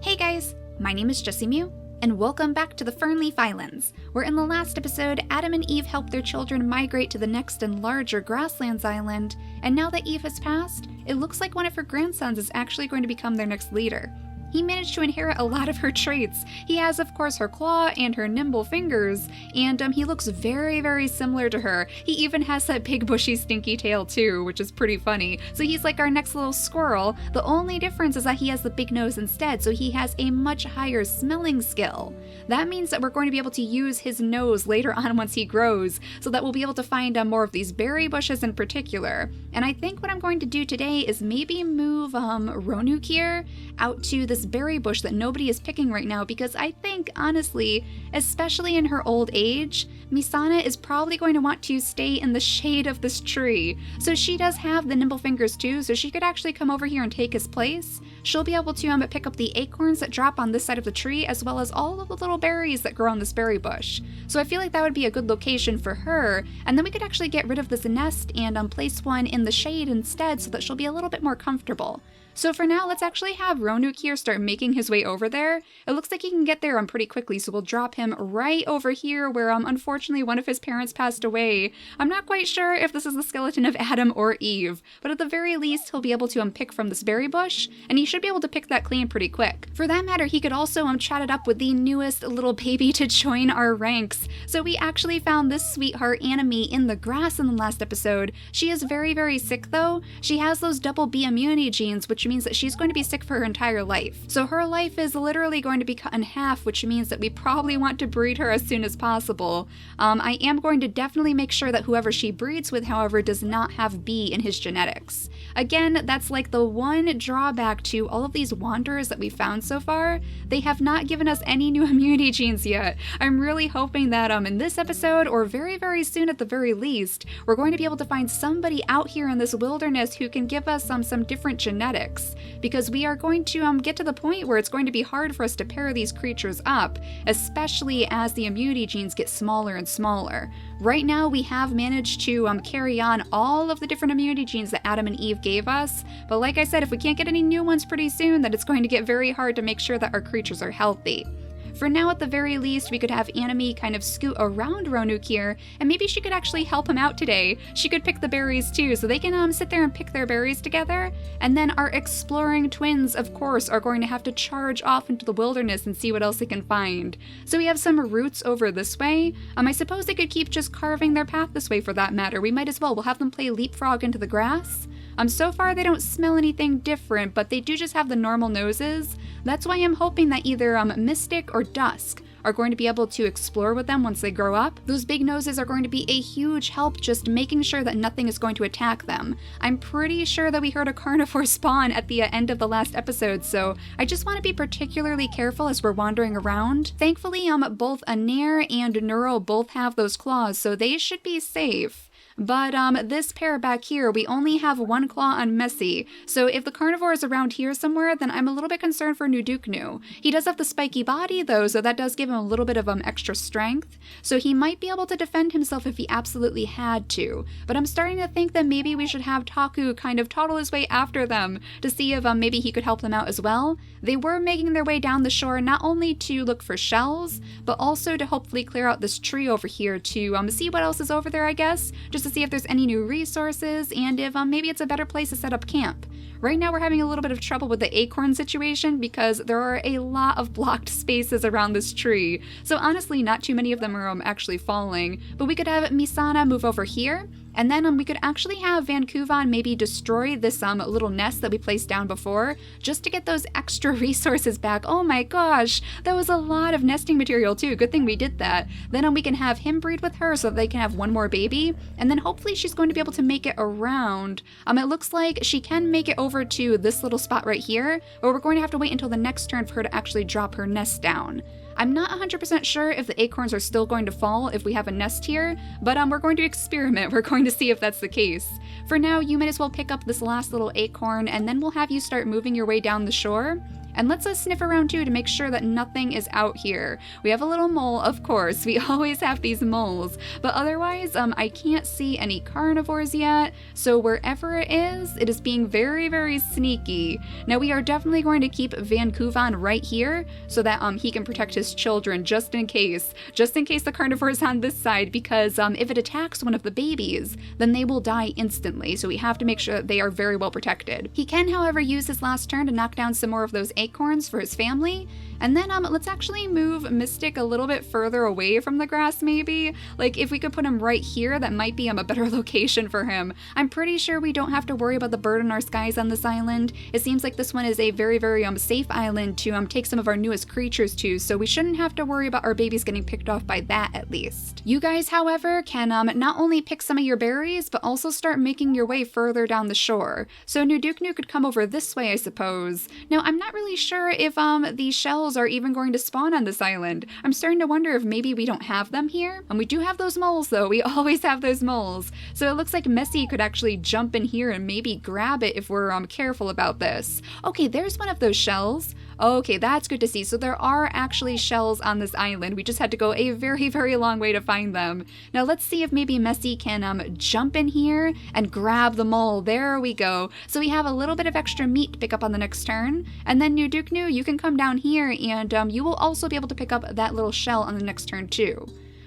Hey guys, my name is JessiMew, and welcome back to the Fernleaf Islands, where in the last episode, Adam and Eve helped their children migrate to the next and larger grasslands island, and now that Eve has passed, it looks like one of her grandsons is actually going to become their next leader. He managed to inherit a lot of her traits. He has, of course, her claw and her nimble fingers, and he looks very, very similar to her. He even has that big bushy stinky tail too, which is pretty funny. So he's like our next little squirrel. The only difference is that he has the big nose instead, so he has a much higher smelling skill. That means that we're going to be able to use his nose later on once he grows, so that we'll be able to find more of these berry bushes in particular. And I think what I'm going to do today is maybe move Roanoke here out to this berry bush that nobody is picking right now, because I think, honestly, especially in her old age, Meisana is probably going to want to stay in the shade of this tree. So she does have the nimble fingers too, so she could actually come over here and take his place. She'll be able to pick up the acorns that drop on this side of the tree, as well as all of the little berries that grow on this berry bush. So I feel like that would be a good location for her, and then we could actually get rid of this nest and place one in the shade instead, so that she'll be a little bit more comfortable. So for now, let's actually have Roanoke here start making his way over there. It looks like he can get there pretty quickly, so we'll drop him right over here where unfortunately one of his parents passed away. I'm not quite sure if this is the skeleton of Adam or Eve, but at the very least he'll be able to pick from this berry bush, and he should be able to pick that clean pretty quick. For that matter, he could also chat it up with the newest little baby to join our ranks. So we actually found this sweetheart Anime in the grass in the last episode. She is very, very sick though. She has those double B immunity genes, which means that she's going to be sick for her entire life. So her life is literally going to be cut in half, which means that we probably want to breed her as soon as possible. I am going to definitely make sure that whoever she breeds with, however, does not have B in his genetics. Again, that's like the one drawback to all of these wanderers that we found so far. They have not given us any new immunity genes yet. I'm really hoping that in this episode, or very, very soon at the very least, we're going to be able to find somebody out here in this wilderness who can give us some different genetics. Because we are going to get to the point where it's going to be hard for us to pair these creatures up, especially as the immunity genes get smaller and smaller. Right now we have managed to carry on all of the different immunity genes that Adam and Eve gave us, but like I said, if we can't get any new ones pretty soon, then it's going to get very hard to make sure that our creatures are healthy. For now, at the very least, we could have Anime kind of scoot around Roanoke here, and maybe she could actually help him out today. She could pick the berries too, so they can sit there and pick their berries together, and then our exploring twins, of course, are going to have to charge off into the wilderness and see what else they can find. So we have some roots over this way. I suppose they could keep just carving their path this way for that matter. We might as well. We'll have them play leapfrog into the grass. So far they don't smell anything different, but they do just have the normal noses. That's why I'm hoping that either Mystic or Dusk are going to be able to explore with them once they grow up. Those big noses are going to be a huge help just making sure that nothing is going to attack them. I'm pretty sure that we heard a carnivore spawn at the end of the last episode, so I just want to be particularly careful as we're wandering around. Thankfully, both Anair and Neuro both have those claws, so they should be safe. But this pair back here, we only have one claw on Messi, so if the carnivore is around here somewhere, then I'm a little bit concerned for Nuduknu. He does have the spiky body though, so that does give him a little bit of extra strength, so he might be able to defend himself if he absolutely had to. But I'm starting to think that maybe we should have Taku kind of toddle his way after them to see if maybe he could help them out as well. They were making their way down the shore not only to look for shells, but also to hopefully clear out this tree over here to see what else is over there, I guess, just to see if there's any new resources and if maybe it's a better place to set up camp. Right now we're having a little bit of trouble with the acorn situation because there are a lot of blocked spaces around this tree. So honestly, not too many of them are actually falling, but we could have Meisana move over here. And then we could actually have Vancouver maybe destroy this little nest that we placed down before, just to get those extra resources back. Oh my gosh, that was a lot of nesting material too. Good thing we did that. Then we can have him breed with her so that they can have one more baby, and then hopefully she's going to be able to make it around. It looks like she can make it over to this little spot right here, but we're going to have to wait until the next turn for her to actually drop her nest down. I'm not 100% sure if the acorns are still going to fall if we have a nest here, but we're going to experiment. We're going to see if that's the case. For now, you might as well pick up this last little acorn, and then we'll have you start moving your way down the shore. And let's sniff around too to make sure that nothing is out here. We have a little mole, of course. We always have these moles. But otherwise, I can't see any carnivores yet. So wherever it is being very, very sneaky. Now we are definitely going to keep Vancouver right here so that he can protect his children just in case the carnivore is on this side, because if it attacks one of the babies, then they will die instantly. So we have to make sure that they are very well protected. He can, however, use his last turn to knock down some more of those acorns for his family. And then let's actually move Mystic a little bit further away from the grass, maybe. Like, if we could put him right here, that might be a better location for him. I'm pretty sure we don't have to worry about the bird in our skies on this island. It seems like this one is a very, very safe island to take some of our newest creatures to, so we shouldn't have to worry about our babies getting picked off by that, at least. You guys, however, can not only pick some of your berries, but also start making your way further down the shore. So Nuduknu could come over this way, I suppose. Now, I'm not really sure if these shells are even going to spawn on this island. I'm starting to wonder if maybe we don't have them here. And we do have those moles, though. We always have those moles. So it looks like Messy could actually jump in here and maybe grab it if we're careful about this. Okay, there's one of those shells. Okay, that's good to see. So there are actually shells on this island. We just had to go a very, very long way to find them. Now let's see if maybe Messy can jump in here and grab the mole. There we go. So we have a little bit of extra meat to pick up on the next turn. And then Nuduknu, you can come down here and you will also be able to pick up that little shell on the next turn too.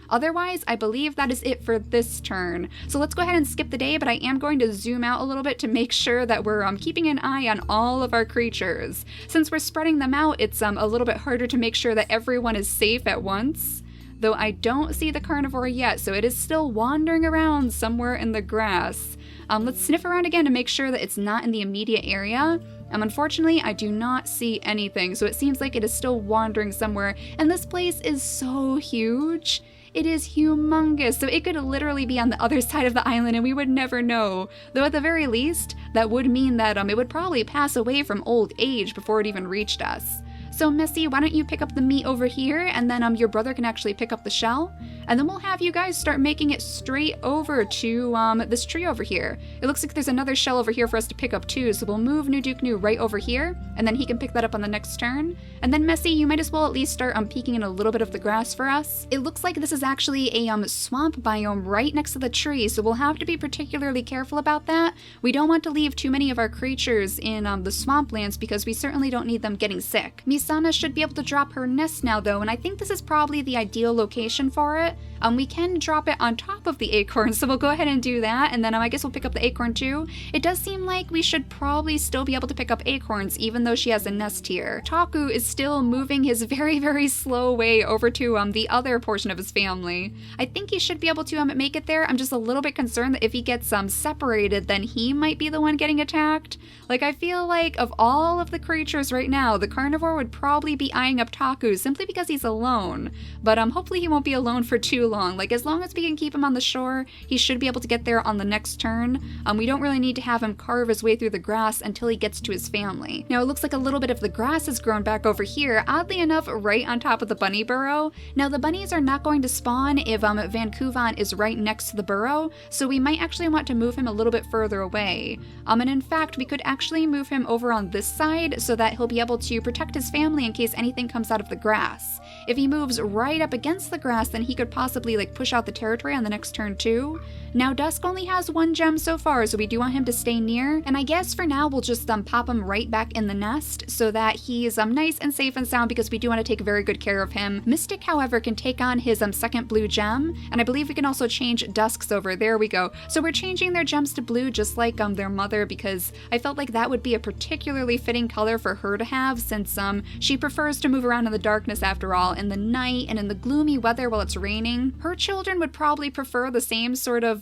Otherwise, I believe that is it for this turn. So let's go ahead and skip the day, but I am going to zoom out a little bit to make sure that we're keeping an eye on all of our creatures. Since we're spreading them out, it's a little bit harder to make sure that everyone is safe at once. Though I don't see the carnivore yet, so it is still wandering around somewhere in the grass. Let's sniff around again to make sure that it's not in the immediate area. Unfortunately, I do not see anything, so it seems like it is still wandering somewhere, and this place is so huge. It is humongous, so it could literally be on the other side of the island and we would never know. Though at the very least, that would mean that it would probably pass away from old age before it even reached us. So Missy, why don't you pick up the meat over here, and then your brother can actually pick up the shell, and then we'll have you guys start making it straight over to this tree over here. It looks like there's another shell over here for us to pick up too, so we'll move Nuduknu right over here, and then he can pick that up on the next turn. And then Messy, you might as well at least start peeking in a little bit of the grass for us. It looks like this is actually a swamp biome right next to the tree, so we'll have to be particularly careful about that. We don't want to leave too many of our creatures in the swamplands because we certainly don't need them getting sick. Meisana should be able to drop her nest now though, and I think this is probably the ideal location for it. We can drop it on top of the acorn, so we'll go ahead and do that, and then I guess we'll pick up the acorn too. It does seem like we should probably still be able to pick up acorns even though she has a nest here. Taku is still moving his very, very slow way over to the other portion of his family. I think he should be able to make it there. I'm just a little bit concerned that if he gets separated, then he might be the one getting attacked. Like, I feel like of all of the creatures right now, the carnivore would probably be eyeing up Taku simply because he's alone. But hopefully he won't be alone for too long. Like, as long as we can keep him on the shore, he should be able to get there on the next turn. We don't really need to have him carve his way through the grass until he gets to his family. Now, it looks like a little bit of the grass has grown back over here, oddly enough, right on top of the bunny burrow. Now, the bunnies are not going to spawn if Vancouver is right next to the burrow, so we might actually want to move him a little bit further away. And in fact, we could actually move him over on this side so that he'll be able to protect his family in case anything comes out of the grass. If he moves right up against the grass, then he could possibly push out the territory on the next turn too. Now, Dusk only has 1 gem so far, so we do want him to stay near, and I guess for now we'll just pop him right back in the nest so that he's nice and safe and sound, because we do want to take very good care of him. Mystic, however, can take on his second blue gem, and I believe we can also change Dusk's over. There we go. So we're changing their gems to blue just like their mother, because I felt like that would be a particularly fitting color for her to have, since she prefers to move around in the darkness after all, in the night and in the gloomy weather while it's raining. Her children would probably prefer the same sort of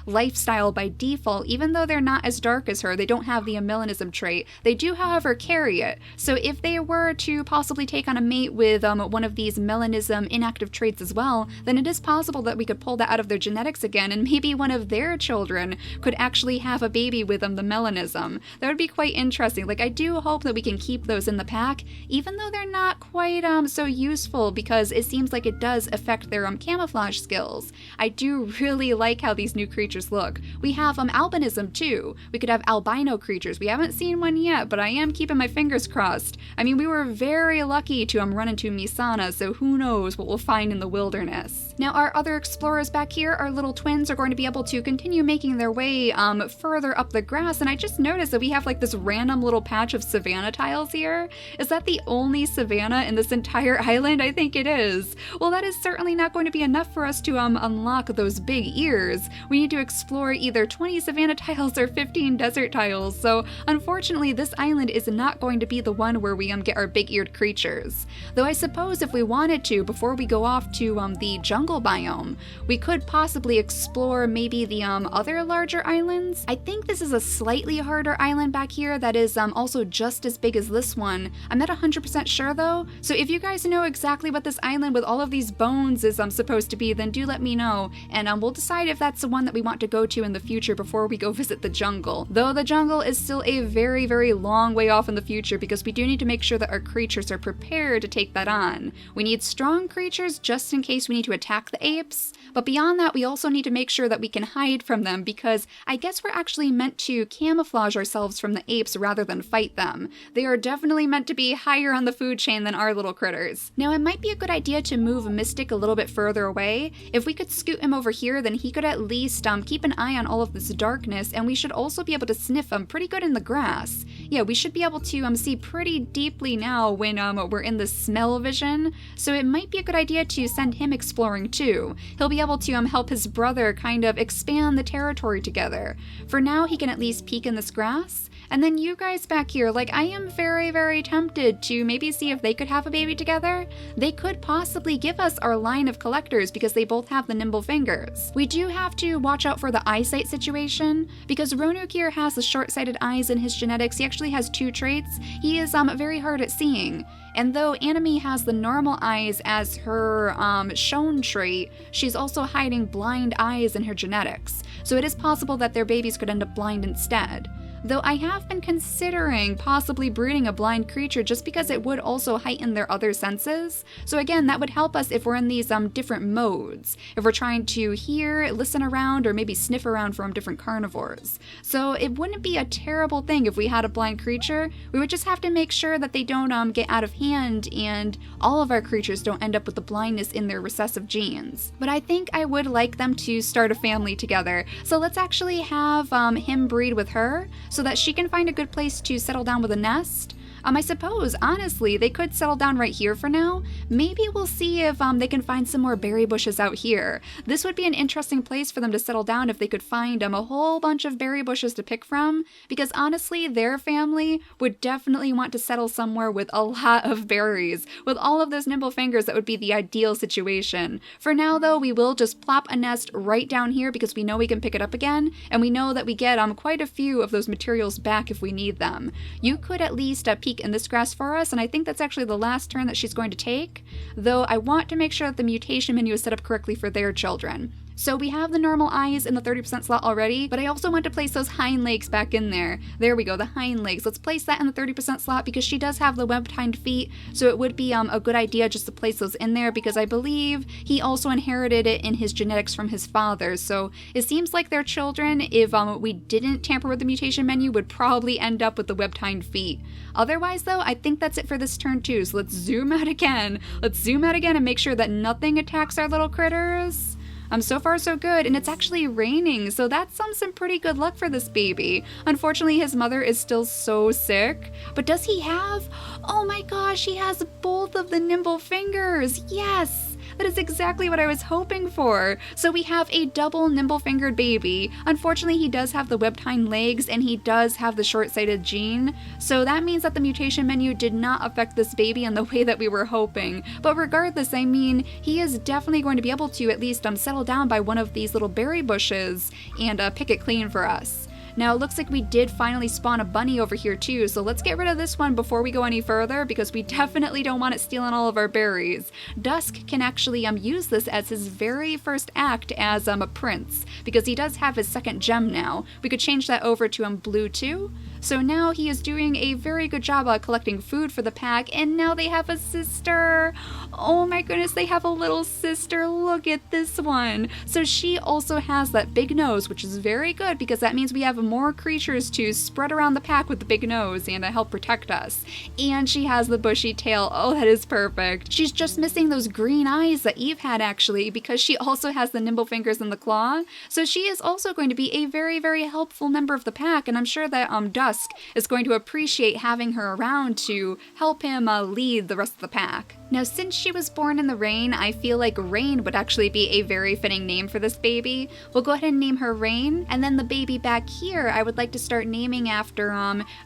lifestyle by default, even though they're not as dark as her. They don't have the melanism trait. They do, however, carry it. So if they were to possibly take on a mate with one of these melanism inactive traits as well, then it is possible that we could pull that out of their genetics again, and maybe one of their children could actually have a baby with the melanism. That would be quite interesting. Like, I do hope that we can keep those in the pack, even though they're not quite so useful, because it seems like it does affect their camouflage skills. I do really like how these new creatures look. We have albinism too. We could have albino creatures. We haven't seen one yet, but I am keeping keeping my fingers crossed. I mean, we were very lucky to run into Meisana, so who knows what we'll find in the wilderness. Now, our other explorers back here, our little twins, are going to be able to continue making their way further up the grass, and I just noticed that we have like this random little patch of savanna tiles here. Is that the only savanna in this entire island? I think it is. Well, that is certainly not going to be enough for us to unlock those big ears. We need to explore either 20 savanna tiles or 15 desert tiles, so unfortunately this island is not going to be the one where we get our big-eared creatures. Though I suppose if we wanted to, before we go off to the jungle biome, we could possibly explore maybe the other larger islands. I think this is a slightly harder island back here that is also just as big as this one. I'm not 100% sure though, so if you guys know exactly what this island with all of these bones is supposed to be, then do let me know, and we'll decide if that's the one that we want to go to in the future before we go visit the jungle. Though the jungle is still a very, very long way off in the future because we do need to make sure that our creatures are prepared to take that on. We need strong creatures just in case we need to attack the apes, but beyond that we also need to make sure that we can hide from them because I guess we're actually meant to camouflage ourselves from the apes rather than fight them. They are definitely meant to be higher on the food chain than our little critters. Now it might be a good idea to move Mystic a little bit further away. If we could scoot him over here, then he could at least keep an eye on all of this darkness, and we should also be able to sniff pretty good in the grass. Yeah, we should be able to see pretty deeply now when we're in the smell vision, so it might be a good idea to send him exploring too. He'll be able to help his brother kind of expand the territory together. For now, he can at least peek in this grass. And then you guys back here, like, I am very, very tempted to maybe see if they could have a baby together. They could possibly give us our line of collectors because they both have the nimble fingers. We do have to watch out for the eyesight situation because Roanoke here has the short-sighted eyes in his genetics. He actually has two traits. He is very hard at seeing. And though Anime has the normal eyes as her shown trait, she's also hiding blind eyes in her genetics. So it is possible that their babies could end up blind instead. Though I have been considering possibly breeding a blind creature just because it would also heighten their other senses. So again, that would help us if we're in these different modes. If we're trying to hear, listen around, or maybe sniff around from different carnivores. So it wouldn't be a terrible thing if we had a blind creature. We would just have to make sure that they don't get out of hand and all of our creatures don't end up with the blindness in their recessive genes. But I think I would like them to start a family together. So let's actually have him breed with her, so that she can find a good place to settle down with a nest. I suppose, honestly, they could settle down right here for now. Maybe we'll see if they can find some more berry bushes out here. This would be an interesting place for them to settle down if they could find a whole bunch of berry bushes to pick from, because honestly, their family would definitely want to settle somewhere with a lot of berries. With all of those nimble fingers, that would be the ideal situation. For now, though, we will just plop a nest right down here because we know we can pick it up again, and we know that we get quite a few of those materials back if we need them. You could at least peek in this grass for us, and I think that's actually the last turn that she's going to take, though I want to make sure that the mutation menu is set up correctly for their children. So we have the normal eyes in the 30% slot already, but I also want to place those hind legs back in there. There we go, the hind legs. Let's place that in the 30% slot because she does have the webbed hind feet, so it would be a good idea just to place those in there because I believe he also inherited it in his genetics from his father. So it seems like their children, if we didn't tamper with the mutation menu, would probably end up with the webbed hind feet. Otherwise though, I think that's it for this turn too, so let's zoom out again. Let's zoom out again and make sure that nothing attacks our little critters. So far so good, and it's actually raining, so that's some pretty good luck for this baby. Unfortunately, his mother is still so sick, but does he have? Oh my gosh, he has both of the nimble fingers. Yes! That is exactly what I was hoping for. So we have a double nimble-fingered baby. Unfortunately, he does have the webbed hind legs and he does have the short-sighted gene. So that means that the mutation menu did not affect this baby in the way that we were hoping. But regardless, I mean, he is definitely going to be able to at least settle down by one of these little berry bushes and pick it clean for us. Now it looks like we did finally spawn a bunny over here too, so let's get rid of this one before we go any further because we definitely don't want it stealing all of our berries. Dusk can actually use this as his very first act as a prince because he does have his second gem now. We could change that over to blue too. So now he is doing a very good job collecting food for the pack, and now they have a sister. Oh my goodness, they have a little sister. Look at this one. So she also has that big nose, which is very good because that means we have more creatures to spread around the pack with the big nose and help protect us. And she has the bushy tail. Oh, that is perfect. She's just missing those green eyes that Eve had actually, because she also has the nimble fingers and the claw. So she is also going to be a very, very helpful member of the pack, and I'm sure that Dusk is going to appreciate having her around to help him lead the rest of the pack. Now, since she was born in the rain, I feel like Rain would actually be a very fitting name for this baby. We'll go ahead and name her Rain, and then the baby back here I would like to start naming after,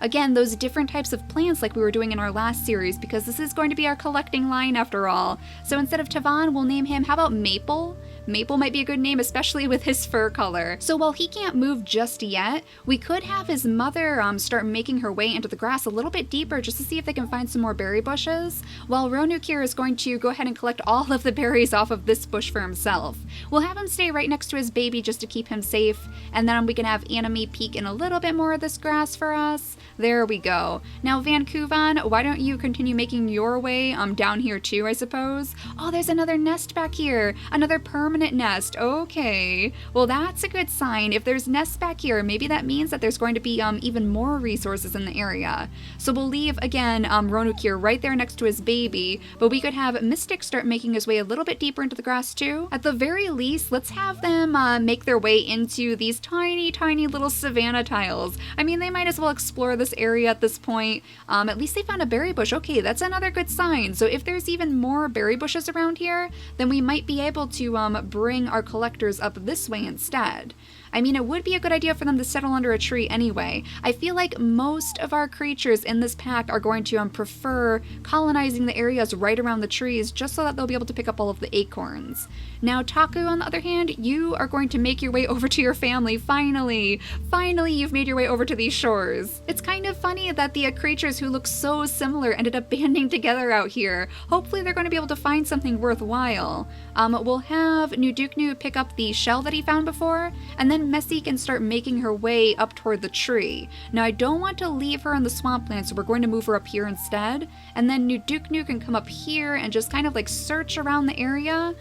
again, those different types of plants like we were doing in our last series, because this is going to be our collecting line after all. So instead of Tavon, we'll name him, how about Maple? Maple might be a good name, especially with his fur color. So while he can't move just yet, we could have his mother start making her way into the grass a little bit deeper just to see if they can find some more berry bushes, while Ronuk here is going to go ahead and collect all of the berries off of this bush for himself. We'll have him stay right next to his baby just to keep him safe, and then we can have Anime peek in a little bit more of this grass for us. There we go. Now Vancouvan, why don't you continue making your way down here too, I suppose? Oh, there's another nest back here, another permanent nest. Okay, well that's a good sign. If there's nests back here, maybe that means that there's going to be even more resources in the area. So we'll leave again Ronuk here right there next to his baby, but we could have Mystic start making his way a little bit deeper into the grass too. At the very least, let's have them make their way into these tiny little savanna tiles. I mean, they might as well explore this area at this point. At least they found a berry bush. Okay, that's another good sign. So if there's even more berry bushes around here, then we might be able to bring our collectors up this way instead. I mean, it would be a good idea for them to settle under a tree anyway. I feel like most of our creatures in this pack are going to prefer colonizing the areas right around the trees just so that they'll be able to pick up all of the acorns. Now, Taku, on the other hand, you are going to make your way over to your family, finally. Finally, you've made your way over to these shores. It's kind of funny that the creatures who look so similar ended up banding together out here. Hopefully they're going to be able to find something worthwhile. We'll have Nuduknu pick up the shell that he found before, and then Messi can start making her way up toward the tree. Now, I don't want to leave her in the swampland, so we're going to move her up here instead, and then Nuduknu can come up here and just kind of like search around the area.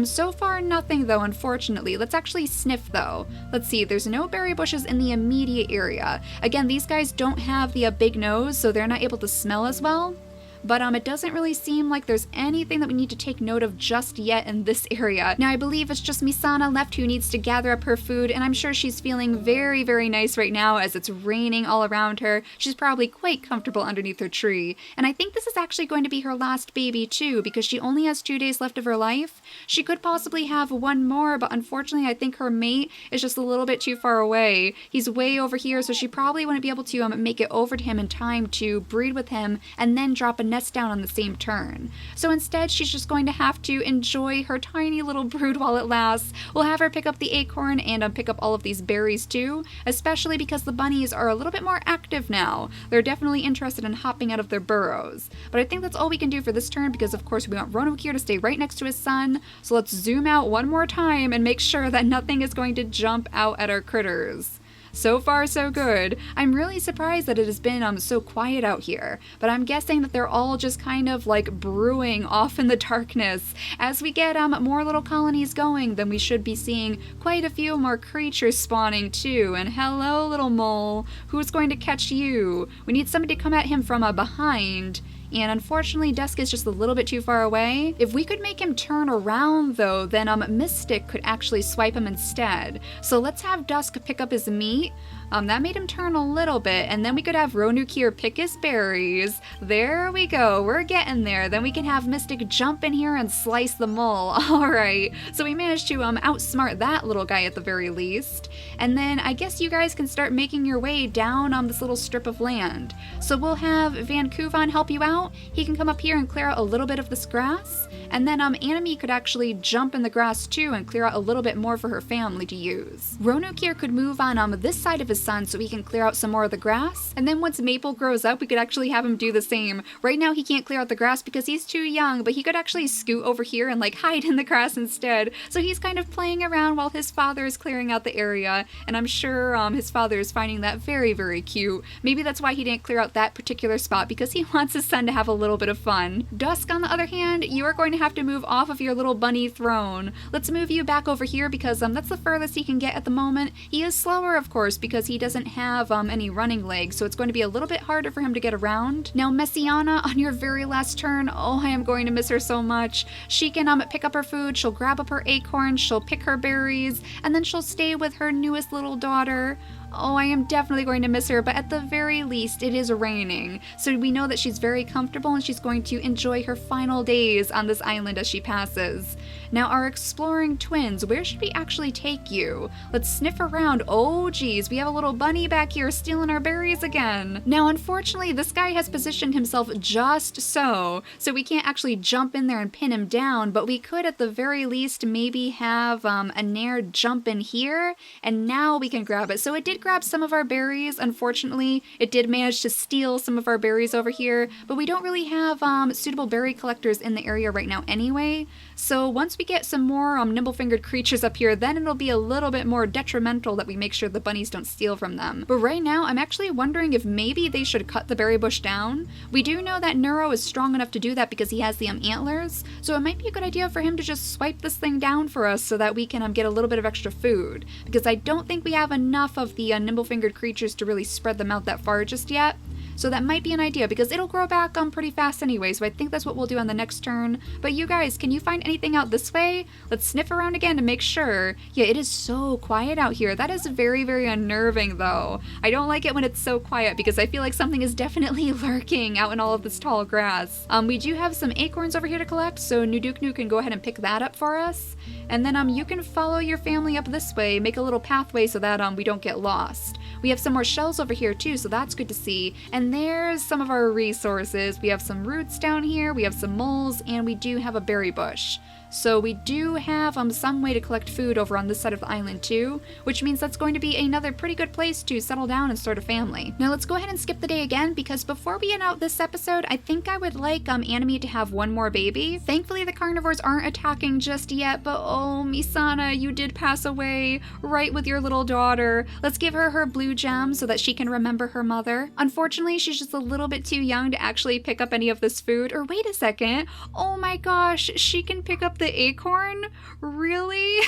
So far nothing though, unfortunately. Let's actually sniff though. Let's see, there's no berry bushes in the immediate area. Again, these guys don't have the big nose, so they're not able to smell as well. But it doesn't really seem like there's anything that we need to take note of just yet in this area. Now, I believe it's just Meisana left who needs to gather up her food, and I'm sure she's feeling very, very nice right now as it's raining all around her. She's probably quite comfortable underneath her tree. And I think this is actually going to be her last baby too, because she only has 2 days left of her life. She could possibly have one more, but unfortunately I think her mate is just a little bit too far away. He's way over here, so she probably wouldn't be able to make it over to him in time to breed with him and then drop a nest down on the same turn. So instead, she's just going to have to enjoy her tiny little brood while it lasts. We'll have her pick up the acorn and pick up all of these berries too, especially because the bunnies are a little bit more active now. They're definitely interested in hopping out of their burrows. But I think that's all we can do for this turn because, of course, we want Ronuk here to stay right next to his son. So let's zoom out one more time and make sure that nothing is going to jump out at our critters. So far, so good. I'm really surprised that it has been so quiet out here, but I'm guessing that they're all just kind of like brewing off in the darkness. As we get more little colonies going, then we should be seeing quite a few more creatures spawning too. And hello, little mole. Who's going to catch you? We need somebody to come at him from behind. And unfortunately, Dusk is just a little bit too far away. If we could make him turn around though, then Mystic could actually swipe him instead. So let's have Dusk pick up his meat. That made him turn a little bit, and then we could have Ronuk here pick his berries. There we go, we're getting there. Then we can have Mystic jump in here and slice the mole. Alright, so we managed to outsmart that little guy at the very least. And then I guess you guys can start making your way down on this little strip of land. So we'll have Vancouvan help you out. He can come up here and clear out a little bit of this grass. And then Anime could actually jump in the grass too and clear out a little bit more for her family to use. Ronuk here could move on this side of his son so he can clear out some more of the grass. And then once Maple grows up, we could actually have him do the same. Right now he can't clear out the grass because he's too young, but he could actually scoot over here and like hide in the grass instead. So he's kind of playing around while his father is clearing out the area. And I'm sure his father is finding that very, very cute. Maybe that's why he didn't clear out that particular spot, because he wants his son to to have a little bit of fun. Dusk, on the other hand, you are going to have to move off of your little bunny throne. Let's move you back over here because that's the furthest he can get at the moment. He is slower, of course, because he doesn't have any running legs, so it's going to be a little bit harder for him to get around. Now, Meisana, on your very last turn, oh, I am going to miss her so much. She can pick up her food, she'll grab up her acorns, she'll pick her berries, and then she'll stay with her newest little daughter. Oh, I am definitely going to miss her, but at the very least, it is raining. So we know that she's very comfortable and she's going to enjoy her final days on this island as she passes. Now, our exploring twins, where should we actually take you? Let's sniff around. Oh, geez, we have a little bunny back here stealing our berries again. Now, unfortunately, this guy has positioned himself just so we can't actually jump in there and pin him down, but we could at the very least maybe have a Nair jump in here, and now we can grab it. So it did grab some of our berries. Unfortunately, it did manage to steal some of our berries over here, but we don't really have suitable berry collectors in the area right now anyway. So once we get some more nimble-fingered creatures up here, then it'll be a little bit more detrimental that we make sure the bunnies don't steal from them. But right now, I'm actually wondering if maybe they should cut the berry bush down. We do know that Neuro is strong enough to do that because he has the antlers, so it might be a good idea for him to just swipe this thing down for us so that we can get a little bit of extra food, because I don't think we have enough of the nimble-fingered creatures to really spread them out that far just yet. So that might be an idea because it'll grow back pretty fast anyway, so I think that's what we'll do on the next turn. But you guys, can you find anything out this way? Let's sniff around again to make sure. Yeah, it is so quiet out here. That is very, very unnerving though. I don't like it when it's so quiet because I feel like something is definitely lurking out in all of this tall grass. We do have some acorns over here to collect, so Nuduknu can go ahead and pick that up for us. And then you can follow your family up this way, make a little pathway so that we don't get lost. We have some more shells over here too, so that's good to see. And there's some of our resources. We have some roots down here, we have some moles, and we do have a berry bush. So we do have some way to collect food over on this side of the island too, which means that's going to be another pretty good place to settle down and start a family. Now let's go ahead and skip the day again, because before we end out this episode, I think I would like Anime to have one more baby. Thankfully the carnivores aren't attacking just yet, but oh, Meisana, you did pass away right with your little daughter. Let's give her her blue gem so that she can remember her mother. Unfortunately, she's just a little bit too young to actually pick up any of this food. Or wait a second, oh my gosh, she can pick up the acorn? Really?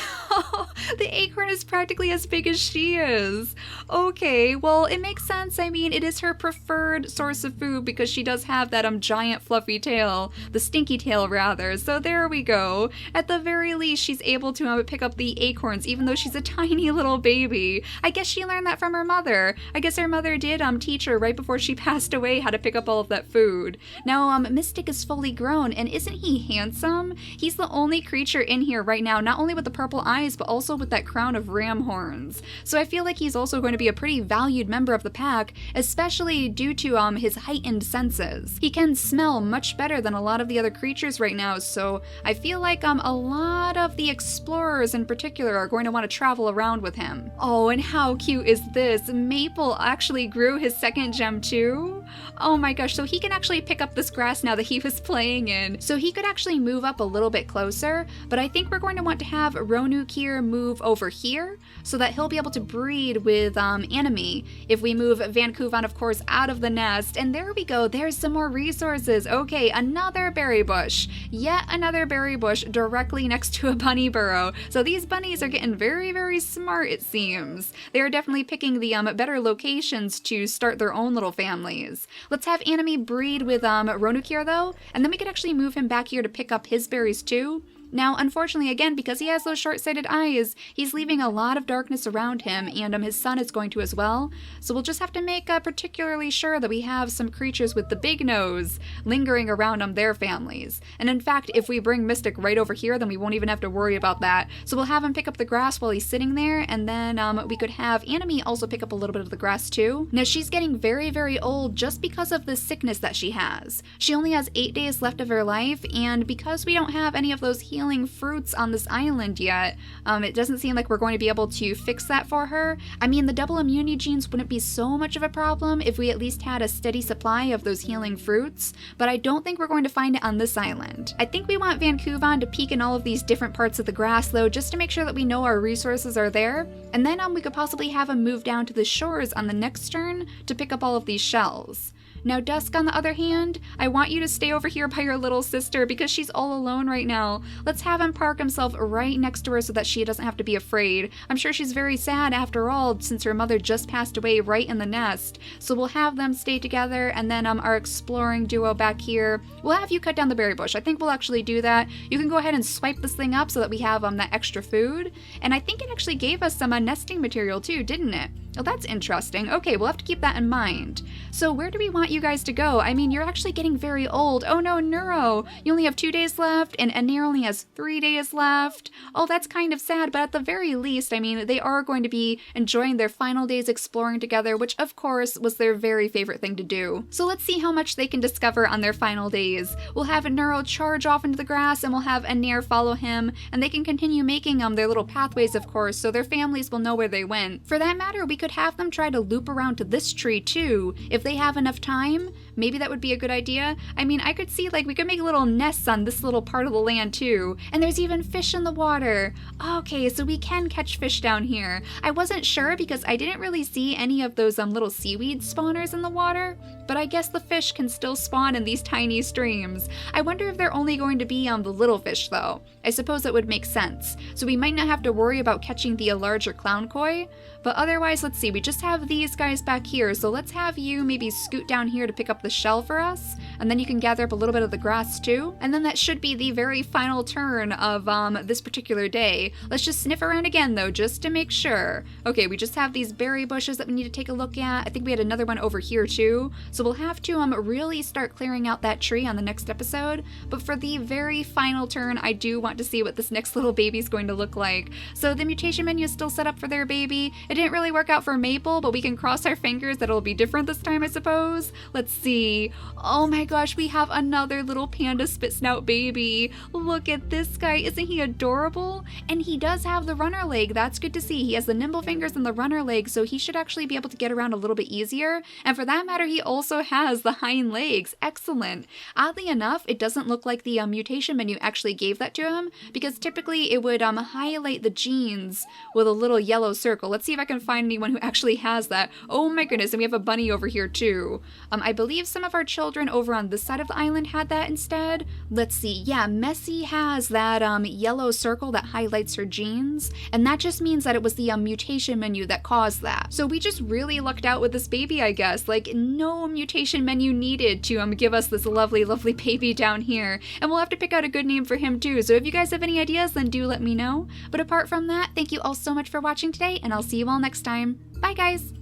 The acorn is practically as big as she is. Okay, well, it makes sense. I mean, it is her preferred source of food because she does have that giant fluffy tail, the stinky tail rather. So there we go. At the very least, she's able to pick up the acorns even though she's a tiny little baby. I guess she learned that from her mother. I guess her mother did teach her right before she passed away how to pick up all of that food. Now, Mystic is fully grown, and isn't he handsome? He's the only creature in here right now, not only with the purple eyes, but also with that crown of ram horns. So I feel like he's also going to be a pretty valued member of the pack, especially due to his heightened senses. He can smell much better than a lot of the other creatures right now, so I feel like a lot of the explorers in particular are going to want to travel around with him. Oh, and how cute is this? Maple actually grew his second gem too? Oh my gosh, so he can actually pick up this grass now that he was playing in. So he could actually move up a little bit closer, but I think we're going to want to have Ronuk here move over here so that he'll be able to breed with Anime if we move Vancouvan, of course, out of the nest. And there we go, there's some more resources. Okay, another berry bush. Yet another berry bush directly next to a bunny burrow. So these bunnies are getting very, very smart, it seems. They are definitely picking the better locations to start their own little families. Let's have Anime breed with Ronuk here though, and then we could actually move him back here to pick up his berries too. Now, unfortunately, again, because he has those short-sighted eyes, he's leaving a lot of darkness around him, and his son is going to as well. So we'll just have to make particularly sure that we have some creatures with the big nose lingering around their families. And in fact, if we bring Mystic right over here, then we won't even have to worry about that. So we'll have him pick up the grass while he's sitting there, and then we could have Anime also pick up a little bit of the grass too. Now, she's getting very, very old just because of the sickness that she has. She only has 8 days left of her life, and because we don't have any of those healing fruits on this island yet, it doesn't seem like we're going to be able to fix that for her. I mean, the double immunity genes wouldn't be so much of a problem if we at least had a steady supply of those healing fruits, but I don't think we're going to find it on this island. I think we want Vancouvan to peek in all of these different parts of the grass though, just to make sure that we know our resources are there, and then we could possibly have him move down to the shores on the next turn to pick up all of these shells. Now Dusk, on the other hand, I want you to stay over here by your little sister because she's all alone right now. Let's have him park himself right next to her so that she doesn't have to be afraid. I'm sure she's very sad after all, since her mother just passed away right in the nest. So we'll have them stay together, and then our exploring duo back here, we'll have you cut down the berry bush. I think we'll actually do that. You can go ahead and swipe this thing up so that we have that extra food. And I think it actually gave us some nesting material too, didn't it? Oh, that's interesting. Okay, we'll have to keep that in mind. So where do we want you guys to go? I mean, you're actually getting very old. Oh no, Neuro, you only have 2 days left, and Anir only has 3 days left. Oh, that's kind of sad, but at the very least, I mean, they are going to be enjoying their final days exploring together, which of course was their very favorite thing to do. So let's see how much they can discover on their final days. We'll have Neuro charge off into the grass, and we'll have Anir follow him, and they can continue making their little pathways, of course, so their families will know where they went. For that matter, we could have them try to loop around to this tree too. If they have enough time, maybe that would be a good idea. I mean, I could see we could make little nests on this little part of the land too. And there's even fish in the water. Okay, so we can catch fish down here. I wasn't sure because I didn't really see any of those little seaweed spawners in the water, but I guess the fish can still spawn in these tiny streams. I wonder if they're only going to be the little fish though. I suppose that would make sense. So we might not have to worry about catching the larger clown koi, but otherwise, let's see, we just have these guys back here, so let's have you maybe scoot down here to pick up the shell for us, and then you can gather up a little bit of the grass too, and then that should be the very final turn of this particular day. Let's just sniff around again though, just to make sure. Okay, we just have these berry bushes that we need to take a look at. I think we had another one over here too, so we'll have to really start clearing out that tree on the next episode, but for the very final turn, I do want to see what this next little baby's going to look like. So the mutation menu is still set up for their baby. It didn't really work out for Maple, but we can cross our fingers that it'll be different this time, I suppose. Let's see. Oh my gosh, we have another little panda spit snout baby. Look at this guy. Isn't he adorable? And he does have the runner leg. That's good to see. He has the nimble fingers and the runner leg, so he should actually be able to get around a little bit easier. And for that matter, he also has the hind legs. Excellent. Oddly enough, it doesn't look like the mutation menu actually gave that to him, because typically it would highlight the genes with a little yellow circle. Let's see if I can find anyone who actually has that. Oh my goodness, and we have a bunny over here too. I believe some of our children over on this side of the island had that instead. Let's see, yeah, Messi has that yellow circle that highlights her genes, and that just means that it was the mutation menu that caused that. So we just really lucked out with this baby, I guess. No mutation menu needed to give us this lovely, lovely baby down here, and we'll have to pick out a good name for him too. So if you guys have any ideas, then do let me know. But apart from that, thank you all so much for watching today, and I'll see you all next time. Bye guys!